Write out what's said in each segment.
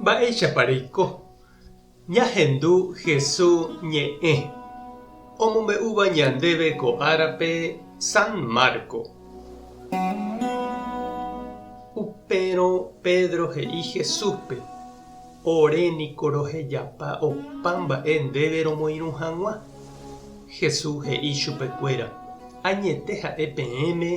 Mba'éichapareiko ñahendu Jesús ñe'ẽ omombe'úva ñandéve ko árape San Marco. Upérõ Pedro he'i Jesúspe: oréniko rohejapa opa mba'e ndéve romoirũ hag̃ua. Jesús he'i chupekuéra: añete ha'e peẽme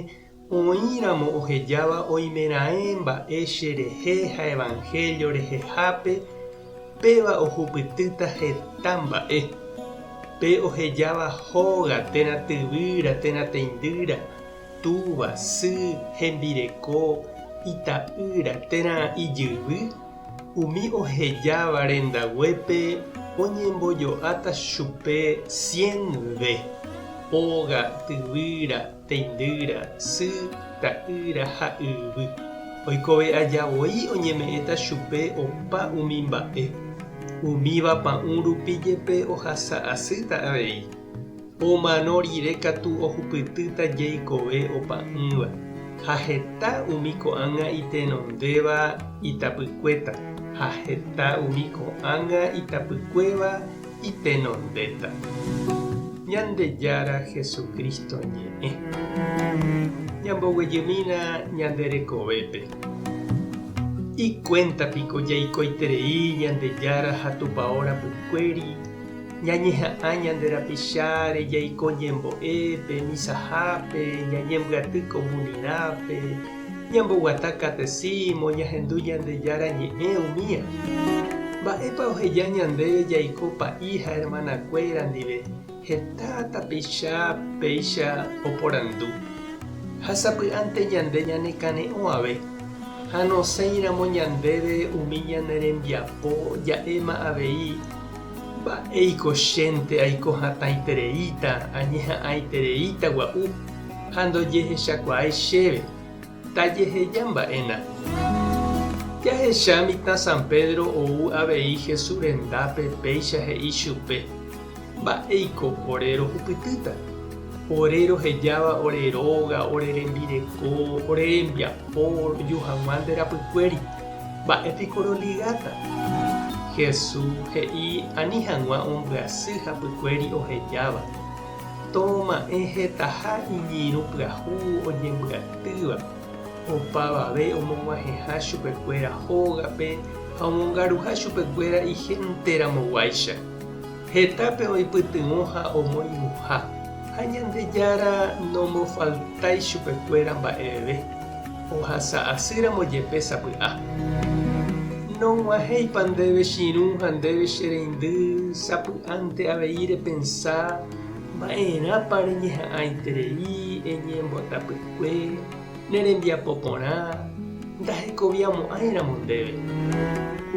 oĩramo ohejáva oimeraẽ mba'e cherehe ha evangelio rehehápe péva ohupytýta heta mba'e. Pe ohejáva hóga térã tyvýra, térã teindýra, túva, sy, hembireko, ita'ýra, térã ijyvy. Umi ohejáva rendaguépe oñembojo'áta chupe 100 hóga, tyvýra, teindýra, sy, ta'ýra ha yvy. Oikove ajavoi oñeme'ẽta chupe opa umi mba'e. Umíva pa'ũ rupi jepe ohasa asýta avei. Omano rire katu ohupytýta jeikove opa'ỹva. Ha heta umi ko'ág̃a itenondéva itapykuéta. Ha heta umi ko'ág̃a itapykuéva itenondéta. Ñandejára Jesucristo ñe'ẽ. Ñamboguejymína ñanderekovépe. Ikuéntapiko jaikoiterei Ñandejára ha tupãóra pykuéri, ñañeha'ã ñanderapicháre jaiko ñembo'épe, misahápe, ñañembyaty comunidápe, ñamboguata catecismo, ñahendu Ñandejára ñe'ẽ umíva. Mba'épa oheja ñandéve jaiko pa'i ha hermanakuéra ndive heta tapicha péicha oporandu. Ha sapy'ánte ñande ñanekane'õave. Ha nosẽiramo ñandéve umi ñanerembiapo ja'éma avei mba'éiko chénte aiko hatãitereíta, añeha'ãitereíta gua'u ha ndojehechakuaái chéve. Tajeheja mba'éna. Jahecha mitã San Pedro ou avei Jesús rendápe péicha he'i chupe: mba'éiko ore rohupytýta. Ore rohejáva oreróga, orerembireko, orerembiapo juhag̃ua nderapykuéri. Mba'épiko roligáta. Jesús he'i ani hag̃ua ombyasy ha pykuéri ohejáva. Toma'ẽ hetaha iñirũ pyahu oñembyatýva. Opavave omog̃uahẽha chupekuéra hógape ha omongaruha chupekuéra ihentéramoguáicha. Hetápe oipytyvõ ha omoirũha. Ha Ñandejára nombofaltái chupekuéra mba'eve. Ohasa asýramo jepe sapy'a. Nog̃uahẽipa ndéve chiru ha ndéve chereindy sapy'ánte avei repensá mba'érápa reñeha'ãiterei eñembotapykue nerembiapo porã ndahekoviamo'ãiramo ndéve.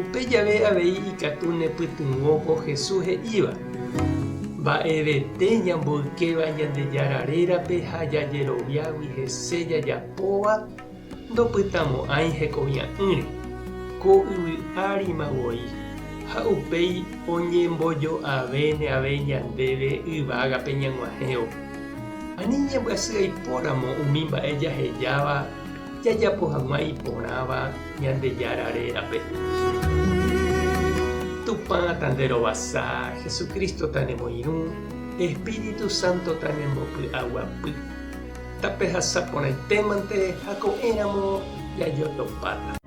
Upe jave avei ikatu nepytyvõ ko Jesús he'íva. Mba'evete ñamboykéva Ñandejára rérape ha jajeroviágui hese jajapóva ndopytamo'ãi hekovia'ỹre ko yvy árimavoi. Ha upéi oñembojoavene ave ñandéve yvágape ñag̃uahẽvo. Ani ñambyasy aipóramo umi mba'e jahejáva jajapo hag̃ua iporãva Ñandejára rérape. Tupã tanderovasa, Jesucristo tanemoirũ, Espíritu Santo tanembopy'aguapy. Tape hasapórãitémante ha ko'ẽramo jajotopáta.